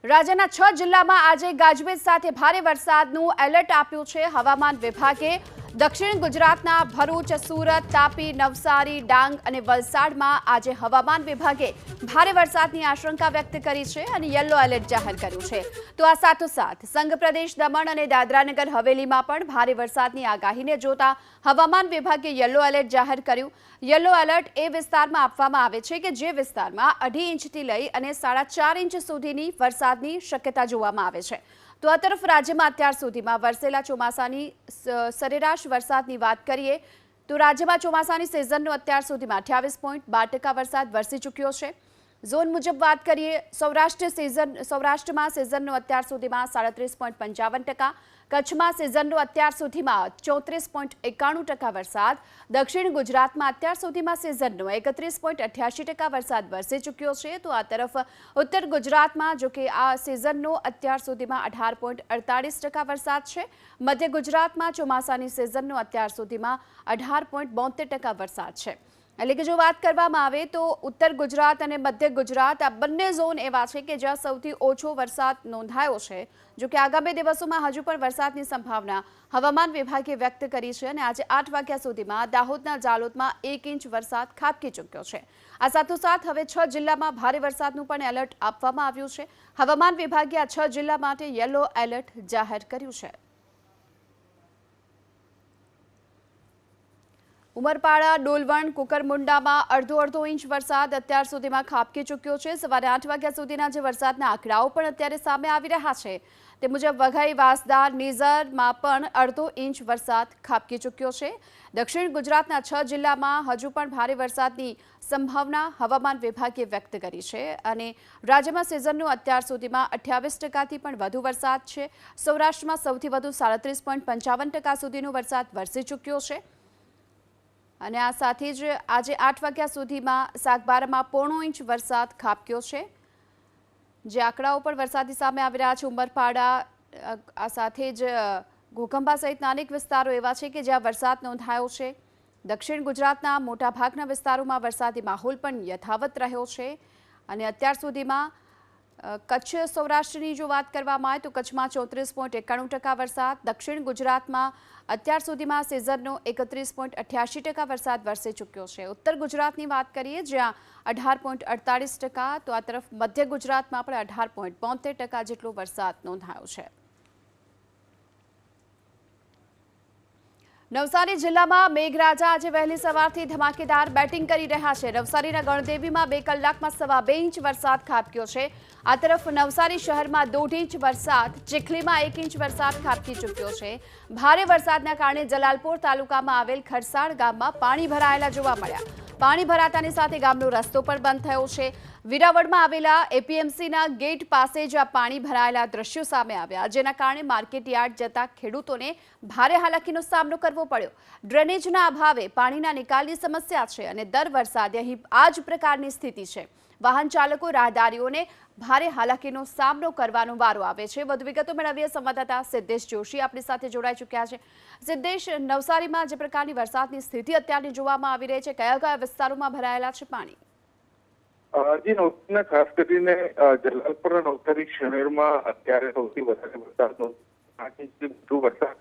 રાજ્યના 6 જિલ્લામાં આજે ગાજવીજ સાથે ભારે વરસાદનું એલર્ટ આપ્યું છે હવામાન વિભાગે। દક્ષિણ ગુજરાતના ભરૂચ, સુરત, તાપી, નવસારી, ડાંગ અને વલસાડમાં આજે હવામાન વિભાગે ભારે વરસાદની આશંકા વ્યક્ત કરી છે અને યલો એલર્ટ જાહેર કર્યું છે। તો આ સાથોસાથ સંઘ પ્રદેશ દમણ અને દાદરાનગર હવેલીમાં પણ ભારે વરસાદની આગાહીને જોતા હવામાન વિભાગે યલો એલર્ટ જાહેર કર્યું। યલો એલર્ટ એ વિસ્તારમાં આપવામાં આવે છે કે જે વિસ્તારમાં 2.5 ઇંચથી લઈ અને 4.5 ઇંચ સુધીની વરસાદની શક્યતા જોવામાં આવે છે। તો આ તરફ રાજ્યમાં અત્યાર સુધીમાં વરસેલા ચોમાસાની સરેરાશ વરસાદની વાત કરીએ તો રાજ્યમાં ચોમાસાની સિઝનનો અત્યાર સુધીમાં 28.12% વરસાદ વરસી ચૂક્યો છે। ઝોન મુજબ વાત કરીએ સૌરાષ્ટ્રમાં સિઝનનો અત્યાર સુધીમાં 37.55%, કચ્છમાં સિઝનનો અત્યાર સુધીમાં 34.91% વરસાદ, દક્ષિણ ગુજરાતમાં અત્યાર સુધીમાં સિઝનનો 31.88% વરસાદ વરસી ચૂક્યો છે। તો આ તરફ ઉત્તર ગુજરાતમાં જો કે આ સિઝનનો અત્યાર સુધીમાં 18.48% વરસાદ છે। મધ્ય ગુજરાતમાં ચોમાસાની સિઝનનો અત્યાર સુધીમાં 18.72% વરસાદ છે। એટલે કે જો વાત કરવામાં આવે તો ઉત્તર ગુજરાત અને મધ્ય ગુજરાત આ બંને ઝોન એવા છે કે જ્યાં સૌથી ઓછો વરસાદ નોંધાયો છે। જો કે આગામી દિવસોમાં હજુ પણ વરસાદની સંભાવના હવામાન વિભાગે વ્યક્ત કરી છે અને આજે 8 વાગ્યા સુધીમાં દાહોદના જાલોદમાં 1 ઇંચ વરસાદ ખાબકી ચૂક્યો છે। આ સાથોસાથ હવે 6 જિલ્લામાં ભારે વરસાદનું પણ એલર્ટ આપવામાં આવ્યું છે। હવામાન વિભાગે આ 6 જિલ્લા માટે યલો એલર્ટ જાહેર કર્યું છે। ઉમરપાડા, ડોલવણ, કુકરમુંડામાં અડધો ઇંચ વરસાદ અત્યાર સુધીમાં ખાબકી ચૂક્યો છે। સવારે 8 વાગ્યા સુધીના જે વરસાદના આંકડાઓ પણ અત્યારે સામે આવી રહ્યા છે તે મુજબ વઘઈ, વાંસદા, નિઝરમાં પણ અડધો ઇંચ વરસાદ ખાબકી ચૂક્યો છે। દક્ષિણ ગુજરાતના 6 જિલ્લામાં હજુ પણ ભારે વરસાદની સંભાવના હવામાન વિભાગે વ્યક્ત કરી છે અને રાજ્યમાં સિઝનનો અત્યાર સુધીમાં 28%થી પણ વધુ વરસાદ છે। સૌરાષ્ટ્રમાં સૌથી વધુ 37.55% સુધીનો વરસાદ વરસી ચૂક્યો છે અને આ સાથે જ આજે 8 વાગ્યા સુધીમાં સાગબારામાં 0.5 ઇંચ વરસાદ ખાબક્યો છે। જે આંકડાઓ પણ વરસાદની સામે આવી રહ્યા છે ઉમરપાડા આ સાથે જ ઘોઘંબા સહિતના અનેક વિસ્તારો એવા છે કે જ્યાં વરસાદ નોંધાયો છે। દક્ષિણ ગુજરાતના મોટાભાગના વિસ્તારોમાં વરસાદી માહોલ પણ યથાવત રહ્યો છે અને અત્યાર સુધીમાં કચ્છ સૌરાષ્ટ્રની જો વાત કરવામાં આવે તો કચ્છમાં 34.91% વરસાદ, દક્ષિણ ગુજરાતમાં અત્યાર સુધીમાં સિઝનનો 31.88% વરસાદ વરસી ચૂક્યો છે। ઉત્તર ગુજરાતની વાત કરીએ જ્યાં 18.48%, તો આ તરફ મધ્ય ગુજરાતમાં પણ 18.72% જેટલો વરસાદ નોંધાયો છે। નવસારી જિલ્લામાં મેઘરાજા આજે વહેલી સવારથી ધમાકેદાર બેટિંગ કરી રહ્યા છે। નવસારીના ગણદેવીમાં 2 કલાકમાં 2.25 ઇંચ વરસાદ ખાબક્યો છે। આ તરફ નવસારી શહેરમાં 1.5 ઇંચ વરસાદ, ચીખલીમાં 1 ઇંચ વરસાદ ખાબકી ચૂક્યો છે। ભારે વરસાદના કારણે જલાલપોર તાલુકામાં આવેલ ખરસાડ ગામમાં પાણી ભરાયેલા જોવા મળ્યા। પાણી ભરાતાની સાથે ગામનો રસ્તો પણ બંધ થયો છે। વિરાવળમાં આવેલા એપીએમસીના ગેટ પાસે જ આ પાણી ભરાયેલા દ્રશ્યો સામે આવ્યા, જેના કારણે માર્કેટ યાર્ડ જતા ખેડૂતોને ભારે હાલાકીનો સામનો કરવો પડ્યો। ડ્રેનેજના અભાવે પાણીના નિકાલની સમસ્યા છે અને દર વરસાદે અહીં આ જ પ્રકારની સ્થિતિ છે। વાહન ચાલકો, રાહદારીઓને ભારે હાલાકીનો સામનો કરવાનો વારો આવે છે। વધુ વિગતો મેળવીએ સંવાદદાતા સિદ્ધેશ જોશી આપણી સાથે જોડાઈ ચૂક્યા છે। સિદ્ધેશ, નવસારીમાં જે પ્રકારની વરસાદની સ્થિતિ અત્યારની જોવામાં આવી રહી છે, કયા કયા વિસ્તારોમાં ભરાયેલા છે પાણી? જી, નવસારીના ખાસ કરીને જલાલપુર નવસારી શહેરમાં અત્યારે સૌથી વધારે વરસાદ 8 ઇંચથી વધુ વરસાદ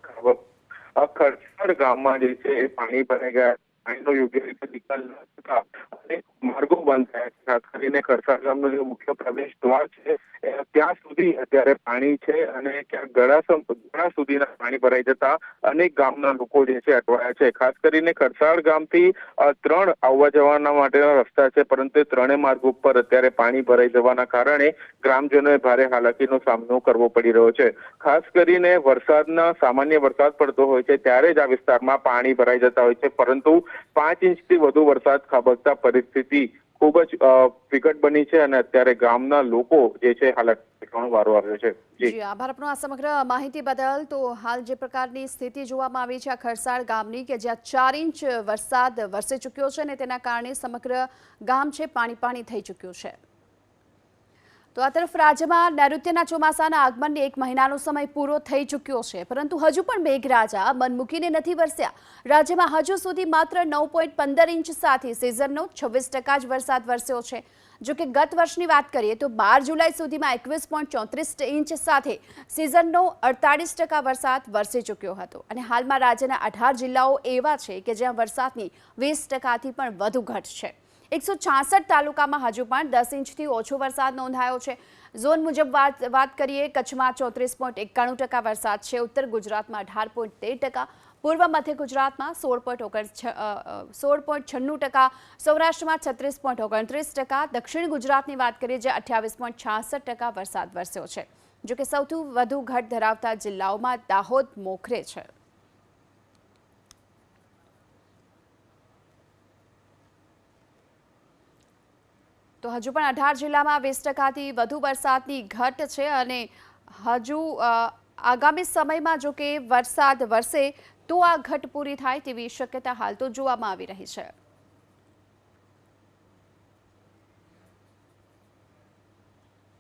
ખરસાડ ગામમાં જે છે એ પાણી ભરાઈ ગયા। પાણીનો યોગ્ય રીતે નિકાલ ન થતા અનેક માર્ગો બંધ થયા છે। ખાસ કરીને ખરસાડ ગામનો જે મુખ્ય પ્રવેશ દ્વાર છે ત્યાં સુધી અત્યારે પાણી છે અને ક્યાંક ગળા સુધીના પાણી ભરાઈ જતા અનેક ગામના લોકો જે છે અટવાયા છે। ખાસ કરીને ખરસાડ ગામથી 3 આવવા જવાના માટેના રસ્તા છે, પરંતુ 3 માર્ગ ઉપર અત્યારે પાણી ભરાઈ જવાના કારણે ગ્રામજનોએ ભારે હાલાકીનો સામનો કરવો પડી રહ્યો છે। ખાસ કરીને સામાન્ય વરસાદ પડતો હોય છે ત્યારે જ આ વિસ્તારમાં પાણી ભરાઈ જતા હોય છે, પરંતુ 5 ઇંચથી વધુ વરસાદ ખાબકતા પરિસ્થિતિ ખૂબ જ વિકટ બની છે અને અત્યારે ગામના લોકો જે છે હાલાકીનો વારો આવ્યો છે। જી, આભાર આપનો આ સમગ્ર માહિતી બદલ। તો હાલ જે પ્રકારની સ્થિતિ જોવામાં આવી છે આ ખરસાડ ગામની કે જ્યાં 4 ઇંચ વરસાદ વરસી ચૂક્યો છે અને તેના કારણે સમગ્ર ગામ છે પાણી થઈ ચૂક્યું છે। તો આ તરફ રાજ્યમાં નૈઋત્યના ચોમાસાના આગમનને 1 મહિનાનો સમય પૂરો થઈ ચૂક્યો છે, પરંતુ હજુ પણ મેઘરાજા મન મૂકીને નથી વરસ્યા। રાજ્યમાં હજુ સુધી માત્ર 9.15 ઇંચ સાથે સિઝનનો 26% જ વરસાદ વરસ્યો છે। જો કે ગત વર્ષની વાત કરીએ તો 12 જુલાઈ સુધીમાં 21.34 ઇંચ સાથે સિઝનનો 48% વરસાદ વરસી ચૂક્યો હતો અને હાલમાં રાજ્યના 18 જિલ્લાઓ એવા છે કે જ્યાં વરસાદની 20%થી પણ વધુ ઘટ છે. 166 તાલુકામાં હજુ પણ 10 ઇંચથી ઓછો વરસાદ નોંધાયો છે. ઝોન મુજબ વાત કરીએ, કચ્છમાં 34.91% વરસાદ છે, ઉત્તર ગુજરાતમાં 18.13%, પૂર્વ મધ્ય ગુજરાતમાં 16.96%, સૌરાષ્ટ્રમાં 36.29%, દક્ષિણ ગુજરાતની વાત કરીએ જે 28.66% વરસાદ વરસ્યો છે. જોકે સૌથી વધુ ઘટ ધરાવતા જિલ્લાઓમાં દાહોદ મોખરે છે. તો હજુ પણ 18 જિલ્લામાં 20%થી વધુ વરસાદની ઘટ છે અને હજુ આગામી સમયમાં જો કે વરસાદ વરસે તો આ ઘટ પૂરી થાય તેવી શક્યતા હાલ તો જોવામાં આવી રહી છે.